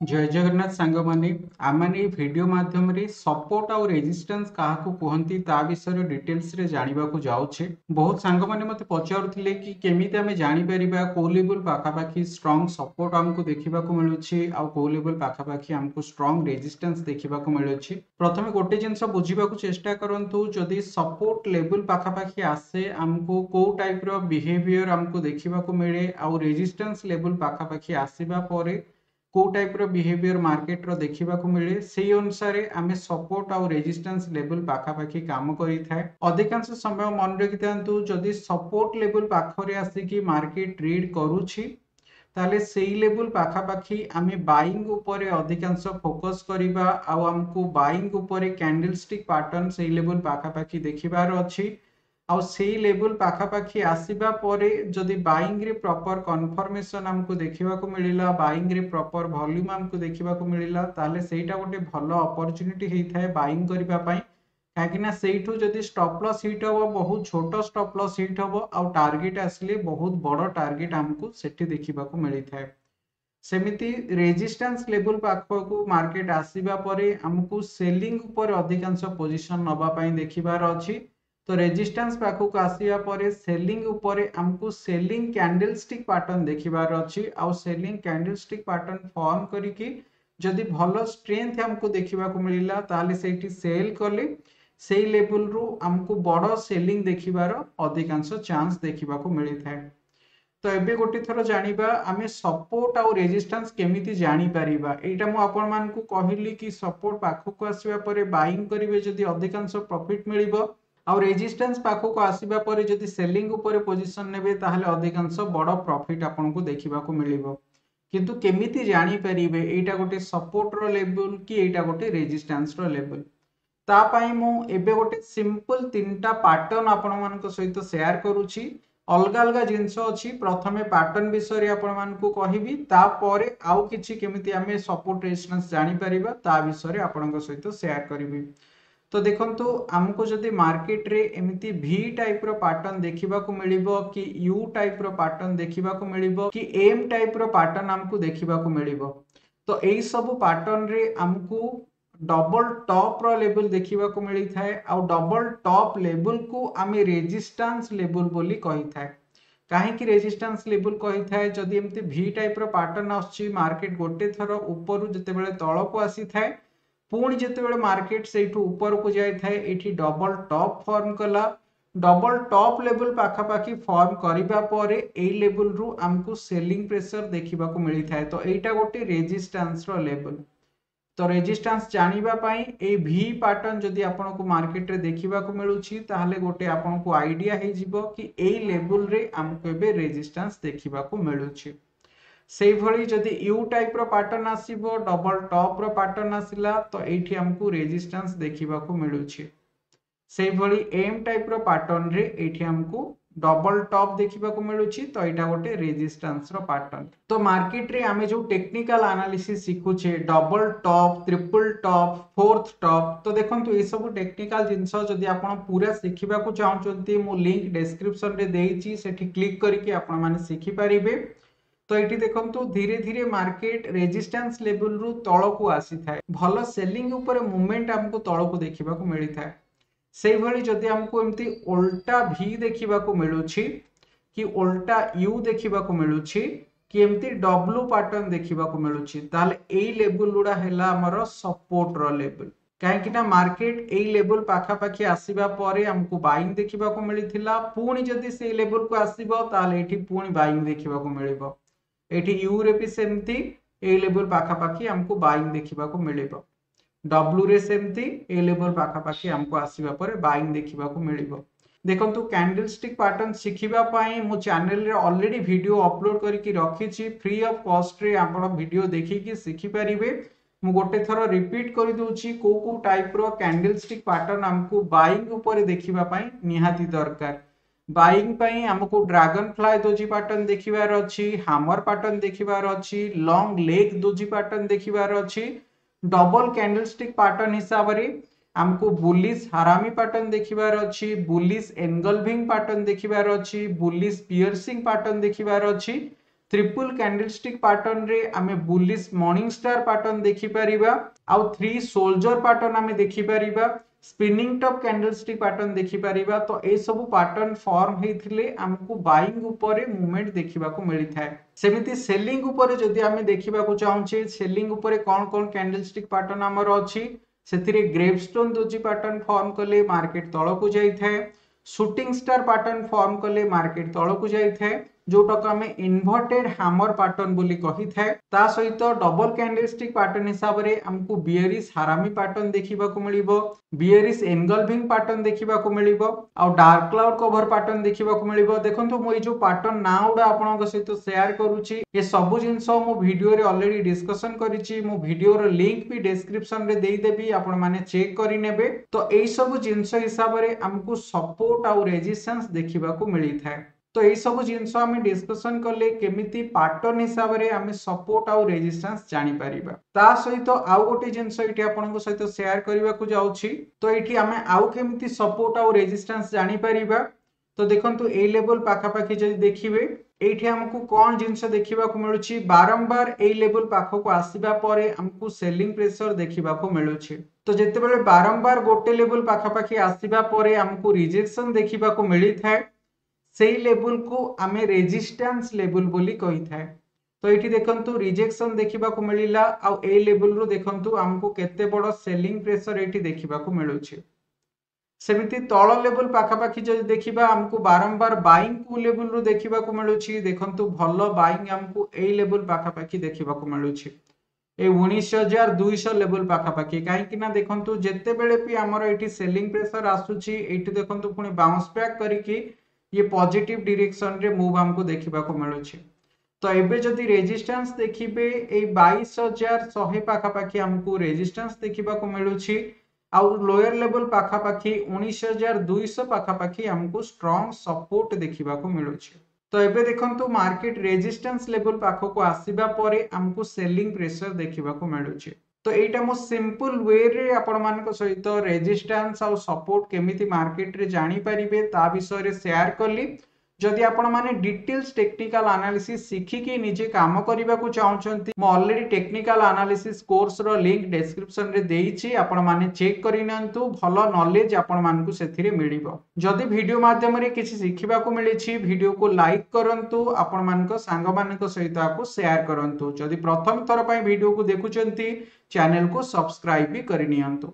जय जगन्नाथ सांग माने आमने वीडियो माध्यम रे सपोर्ट आउ रेजिस्टेंस काहाकू कहंती ता विषय डिटेल्स रे जानिबा को जाउछे। बहुत सांग माने मते पचारुथिले कि केमिति आमे जानि परिबा को लेवल पाखापाखी स्ट्रांग सपोर्ट हमको देखिबा को मिलुछि आउ को लेवल पाखापाखी हमको स्ट्रांग रेजिस्टेंस देखिबा को मिलुछि। प्रथमे गोटे जिंस बुझिबा को चेष्टा करंतु जदि सपोर्ट लेवल पाखापाखी आसे हमको को टाइप रो बिहेवियर हमको देखिबा को मिले आउ रेजिस्टेंस लेवल पाखापाखी आसीबा परे को टाइप रो बिहेवियर मार्केट रो देखिबा को मिले सेही अनुसार आमे सपोर्ट आउ रेजिस्टेंस लेवल पाखापाखी काम करि थाए। अधिकांश समय मन रखि थांतु जदि सपोर्ट लेवल पाखरे आसी कि मार्केट ट्रेड करूछि ताले सेही लेवल पाखापाखी आमे बाइंग ऊपर अधिकांश फोकस करिबा आउ हमको बाइंग ऊपर कैंडलस्टिक पैटर्न सेही लेवल पाखापाखी देखिबार अछि। आउ सेही लेवल पाखापाखी आसीबा परे जदि बाइंग रे प्रॉपर कन्फर्मेशन हमको देखिबा को मिलिला बाइंग रे प्रॉपर वॉल्यूम हमको देखिबा को मिलिला ताले सेटा गोटे भलो अपॉर्चुनिटी हेई थाए बाइंग करिबा पई। काहेकि ना सेठू जदि स्टॉप लॉस हिट हो बहुत छोटो स्टॉप लॉस हिट हो आउ टारगेट आसले बहुत बड़ टारगेट हमको सेठी देखिबा को मिली थाए। सेमिति रेजिस्टेंस लेवल पाखको मार्केट आसीबा परे हमको सेलिंग ऊपर अधिकांश पोजीशन नबा पई देखिबार अछि। तो रेजिस्टेंस पाखको आसीबा परे सेलिंग ऊपर हमको सेलिंग कैंडलस्टिक पैटर्न देखिबार अछि आउ सेलिंग कैंडलस्टिक पैटर्न फॉर्म करिकि जदि भलो स्ट्रेंथ हमको देखिबा को मिलिला ताले सेठी सेल करले सेही लेवल रु हमको बड़ सेलिंग देखिबार अधिकांश चांस देखिबा को मिली थाए। तो एबे गोटे थर जानिबा आमे सपोर्ट आउ रेजिस्टेंस केमिति जानि परिबा। एटा मु आपन मान को कहिली कि सपोर्ट पाखको आसीबा परे बाइंग करिवे जदि अधिकांश प्रॉफिट मिलिबो आउ रेजिस्टेंस पाखको आसीबा परे जदि सेलिंग ऊपर पोजीशन नेबे ताहले अधिकांश बड़ प्रॉफिट आपन को देखिबा को मिलिबो। किंतु केमिति जानि परिबे एटा गोटे सपोर्ट रो लेवल कि एटा गोटे रेजिस्टेंस रो लेवल। ता पाई मु एबे गोटे सिंपल तीनटा पैटर्न आपन मान को सहित शेयर करूची। अलग अलग जिनस अच्छी प्रथमे पैटर्न विषय आपण मानकु कहिबी तापरे आउ किछि केमिति आमे सपोर्ट रेजिस्टेंस जानि परिबा ता विषय आपणक सहित शेयर करिवि। तो देखंतु हमको जदि मार्केट रे एमिति V टाइप रो पैटर्न देखिबा को मिलिबो कि U टाइप रो पैटर्न देखिबा को मिलिबो कि M टाइप रो पैटर्न हमको देखिबा को मिलिबो। तो एई सब पैटर्न रे हमको डबल टॉप रो लेवल देखिबा को मिली थाए आउ डबल टॉप लेवल को आमे रेजिस्टेंस लेवल बोली कहि थाए। काहे कि रेजिस्टेंस लेवल कहि थाए जदि एमती V टाइप रो पैटर्न आछि मार्केट गोटे थर ऊपर जते बेले तळ को आसी थाए पुणी जते बेले मार्केट सेठू ऊपर को जाय थाए एठी डबल टॉप फॉर्म कला डबल टॉप लेवल पाखापाखी फॉर्म करिबा परे एई लेवल रु हमको सेलिंग प्रेशर देखिबा को मिली थाए। तो एटा गोटे रेजिस्टेंस रो लेवल। तो रेजिस्टेंस जानिबा पाई ए V पैटर्न जदि आपन को मार्केट रे देखिबा को मिलुछि ताहले गोटे आपन को आईडिया हे जिवो कि एई लेवल रे हमको एबे रेजिस्टेंस देखिबा को मिलुछि। सेही भली जदि U टाइप रो पैटर्न आसीबो डबल टॉप रो पैटर्न आसिला तो एठी हमको रेजिस्टेंस देखिबा को मिलुछि। सेही भली M टाइप रो पैटर्न रे एठी हमको डबल टॉप देखिबा को मिलुछि तो एटा गोटे रेजिस्टेंस रो पैटर्न। तो मार्केट रे आमे जो टेक्निकल एनालिसिस सिखुछे double top triple top fourth top तो देखंतु ए सब टेक्निकल जिंस जदि आपण पूरा सिखिबा को चाहउचंती मु लिंक डिस्क्रिप्शन रे देइछि सेठी क्लिक करके आपण माने सिखि परिबे। तो एठी देखंतु धीरे धीरे मार्केट रेजिस्टेंस लेवल रु तळ को आसी थाए भलो सेलिंग ऊपर मूवमेंट हमको तळ को देखिबा को मिली थाए। सेही भली जदि हमको एमती उल्टा V देखिबा को मिलुछि कि उल्टा U देखिबा को मिलुछि कि एमती W पैटर्न देखिबा को मिलुछि ताले एई लेवल गुडा हैला हमर सपोर्ट रो लेवल। काहे कि ना मार्केट एई लेवल पाखा पाखी आसीबा परे हमको बाइंग देखिबा को मिलिथिला पुणी जदि सेई लेवल को आसीबो ताले एठी पुणी बाइंग देखिबा को मिलिबो। एठी U रे भी सेमती एई लेवल पाखा पाखी हमको बाइंग देखिबा को मिलिबो। W रे सेमती ए लेवल पाखा पाखी हमको आसीबा परे बाइंग देखिबा को मिलिबो। देखंतु कैंडलस्टिक पैटर्न सिखिबा पाई मो चैनल रे ऑलरेडी वीडियो अपलोड करके रखिछि फ्री ऑफ कॉस्ट रे आपण वीडियो देखि कि सिखि परिबे। मु गोटे थरो रिपीट करि दोछि को टाइप रो कैंडलस्टिक पैटर्न हमको बाइंग ऊपर देखिबा पाई निहाती दरकार। बाइंग पाई हमको ड्रैगन फ्लाई दोजी पैटर्न देखिबार अछि हैमर पैटर्न देखिबार अछि लॉन्ग लेग दोजी पैटर्न देखिबार अछि डबल कैंडलस्टिक पैटर्न हिसाब रे हमको बुलिश हरामी पैटर्न देखिबार अछि बुलिश एनगल्विंग पैटर्न देखिबार अछि बुलिश पियर्सिंग पैटर्न देखिबार अछि ट्रिपल कैंडलस्टिक पैटर्न रे आमे बुलिश मॉर्निंग स्टार पैटर्न देखि परिबा आउ 3 सोल्जर पैटर्न आमे देखि परिबा स्पिनिंग टॉप कैंडलस्टिक पैटर्न देखि परिबा। तो ए सब पैटर्न फॉर्म हेथिले हमकु बाइंग ऊपर मूवमेंट देखिबा को मिली थाए। सेमिति सेलिंग ऊपर जदि आमे देखिबा को चाहूचे सेलिंग ऊपर कोन कोन कैंडलस्टिक पैटर्न हमर अछि सेथिरे ग्रेवस्टोन दोजी पैटर्न फॉर्म कले मार्केट तळ को जाई थाए। शूटिंग स्टार पैटर्न फॉर्म कले मार्केट तळ को जाई थाए जोटा को आमे इन्वर्टेड हैमर पैटर्न बोली कहि थाए। ता सहित डबल कैंडलस्टिक पैटर्न हिसाब रे हमकु बियरिश हारामी पैटर्न देखिबा को मिलिबो बियरिश एनगल्विंग पैटर्न देखिबा को मिलिबो आ डार्क क्लाउड कवर पैटर्न देखिबा को मिलिबो। देखंतु मो जो पैटर्न ना उडा आपनक सहित शेयर करूची ए सब जिंस मो वीडियो रे ऑलरेडी डिस्कशन करिची मो वीडियो रो लिंक भी डिस्क्रिप्शन रे देई देबी आपण माने चेक करि नेबे। तो एई सब जिंस हिसाब रे हमकु सपोर्ट आ रेजिस्टेंस देखिबा को मिली थाए। तो यही सब जिनस आम डिस्कसन कले केमिति पैटर्न हिसाब रे आमे सपोर्ट आउ रेजिस्टेंस जानि परिबा। ता सहित आउ गोटे जिनस इठी आपनको सहित शेयर करबा को जाउछि। तो इठी आमे आउ केमिति सपोर्ट आउ रेजिस्टेंस जानि परिबा। तो देखंतु ए लेवल पाखा पाखी जदि देखिबे एठी हमकु कोन जिनस देखिबा को मिलुछि बारंबार ए लेवल पाखो को आसीबा परे हमकु सेलिंग प्रेशर देखिबा को मिलुछि। तो जेते बेले बारंबार गोटे लेवल पाखा पाखी आसीबा परे हमकु रिजेक्शन देखिबा को मिली थाए सेही लेवल को आमे रेजिस्टेंस लेवल बोली कहि थाए। तो एठी देखंतु रिजेक्शन देखिबा को मिलिला आ ए लेवल रो देखंतु हमकु केते बड़ सेलिंग प्रेशर एठी देखिबा को मिलुछि। सेमिति तळ लेवल पाखा पाखी जदि देखिबा हमकु बारंबार बाइंग को लेवल रो देखिबा को मिलुछि। देखंतु भलो बाइंग हमकु ए लेवल पाखा पाखी देखिबा को मिलुछि ए 19200 लेवल पाखा पाखी काहे कि ना देखंतु जेते बेले भी हमर एठी सेलिंग प्रेशर आसुछि एठी देखंतु पुनी बाउंस बैक करिकि ये पॉजिटिव डायरेक्शन रे मूव हमको देखिबा को मिलुछि। तो एबे जदि रेजिस्टेंस देखिबे ए 22100 पाखा पाखी हमको रेजिस्टेंस देखिबा को मिलुछि आ लोअर लेवल पाखा पाखी 19200 पाखा पाखी हमको स्ट्रांग सपोर्ट देखिबा को मिलुछि। तो एबे देखंतु मार्केट रेजिस्टेंस लेवल पाखो को आसीबा परे हमको सेलिंग प्रेशर देखिबा को मिलुछि। तो एटा मो सिंपल वे रे आपण मानक सहित रेजिस्टेंस और सपोर्ट केमिति मार्केट रे जानि परिबे ता विषय रे शेयर करली। जदि आपण माने डिटेल्स टेक्निकल एनालिसिस सिखि कि निजे काम करिबा को चाहउछंती मो ऑलरेडी टेक्निकल एनालिसिस कोर्स रो लिंक डिस्क्रिप्शन रे देइछि आपण माने चेक करिनंतु भलो नॉलेज आपण मानकु सेथिरे मिलिबो। जदि वीडियो माध्यम रे किछि सिखिबा को मिलिछि वीडियो को लाइक करंतु आपण मानक सांग मानक सहित आपको शेयर करंतु। जदि प्रथम थर पय वीडियो को देखुचंती चैनल को सब्सक्राइब भी करिनियंतु।